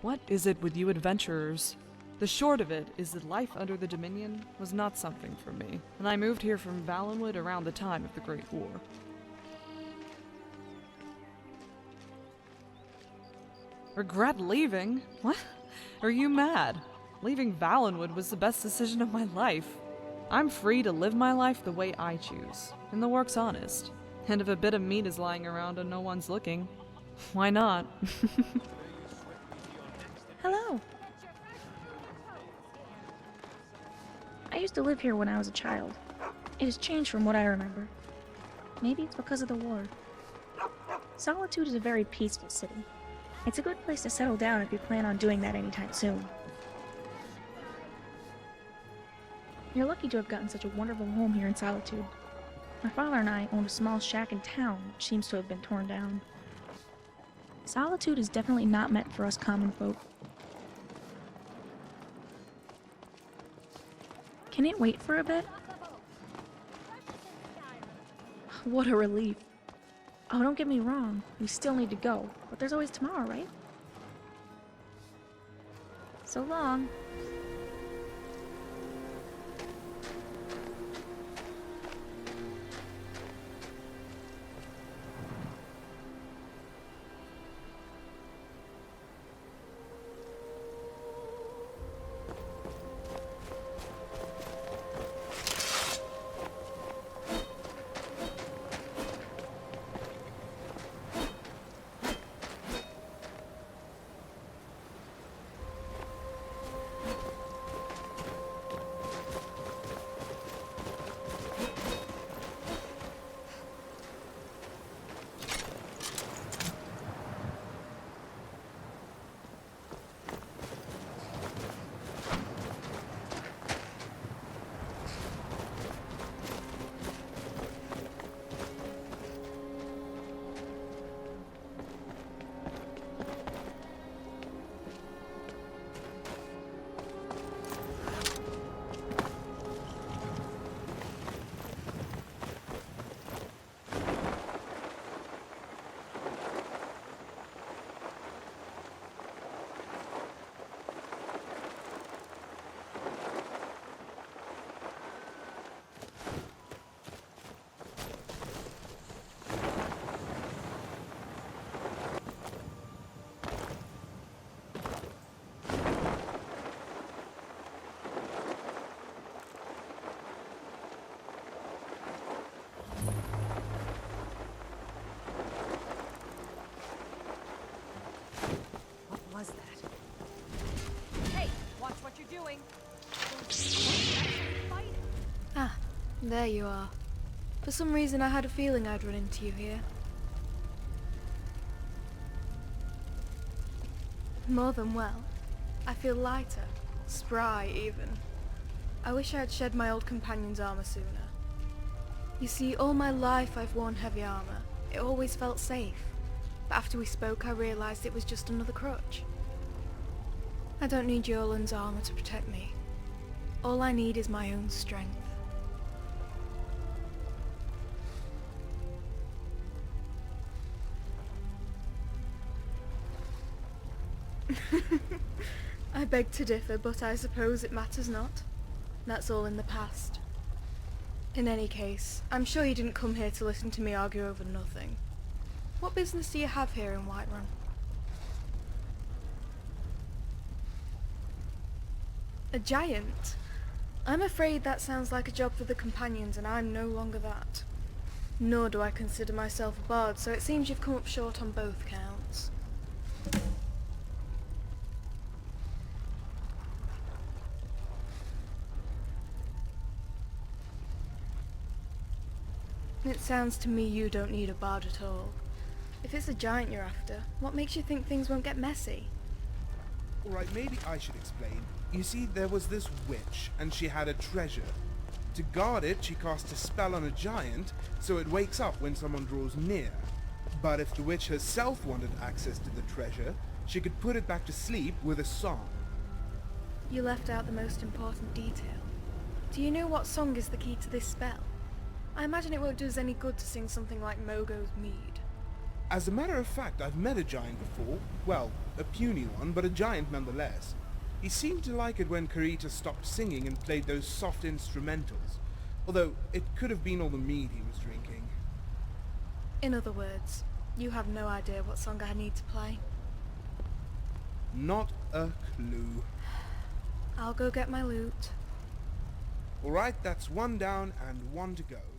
What is it with you adventurers? The short of it is that life under the Dominion was not something for me, and I moved here from Valenwood around the time of the Great War. Regret leaving? What? Are you mad? Leaving Valenwood was the best decision of my life. I'm free to live my life the way I choose, and the work's honest. And if a bit of meat is lying around and no one's looking, why not? Hello. I used to live here when I was a child. It has changed from what I remember. Maybe it's because of the war. Solitude is a very peaceful city. It's a good place to settle down if you plan on doing that anytime soon. You're lucky to have gotten such a wonderful home here in Solitude. My father and I own a small shack in town which seems to have been torn down. Solitude is definitely not meant for us common folk. Can it wait for a bit? What a relief. Oh, don't get me wrong. We still need to go, but there's always tomorrow, right? So long. Was that? Hey, watch what you're doing. Ah, there you are. For some reason I had a feeling I'd run into you here. More than well. I feel lighter, spry even. I wish I had shed my old companion's armor sooner. You see, all my life I've worn heavy armor. It always felt safe. But after we spoke I realized it was just another crutch. I don't need Yolan's armor to protect me. All I need is my own strength. I beg to differ, but I suppose it matters not. That's all in the past. In any case, I'm sure you didn't come here to listen to me argue over nothing. What business do you have here in Whiterun? A giant? I'm afraid that sounds like a job for the companions, and I'm no longer that. Nor do I consider myself a bard, so it seems you've come up short on both counts. It sounds to me you don't need a bard at all. If it's a giant you're after, what makes you think things won't get messy? Alright, maybe I should explain. You see, there was this witch, and she had a treasure. To guard it, she cast a spell on a giant, so it wakes up when someone draws near. But if the witch herself wanted access to the treasure, she could put it back to sleep with a song. You left out the most important detail. Do you know what song is the key to this spell? I imagine it won't do us any good to sing something like Mogo's Mead. As a matter of fact, I've met a giant before. Well, a puny one, but a giant nonetheless. He seemed to like it when Karita stopped singing and played those soft instrumentals. Although, it could have been all the mead he was drinking. In other words, you have no idea what song I need to play. Not a clue. I'll go get my loot. Alright, that's one down and one to go.